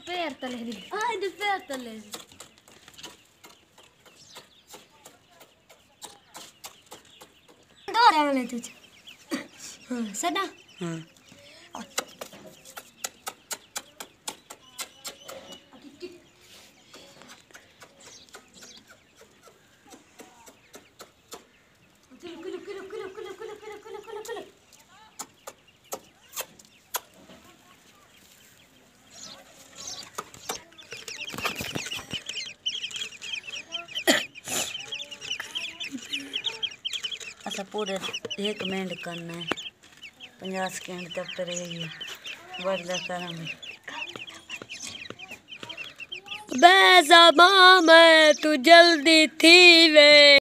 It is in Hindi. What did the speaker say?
पैर तले दी पैर तले दी दो तुझे सदा अच्छा पूरे 1 मिनट करना है 50 सेकंड तब तो रहेगी वर्दा करेंगे बैसा माँ मैं तू जल्दी थी वे।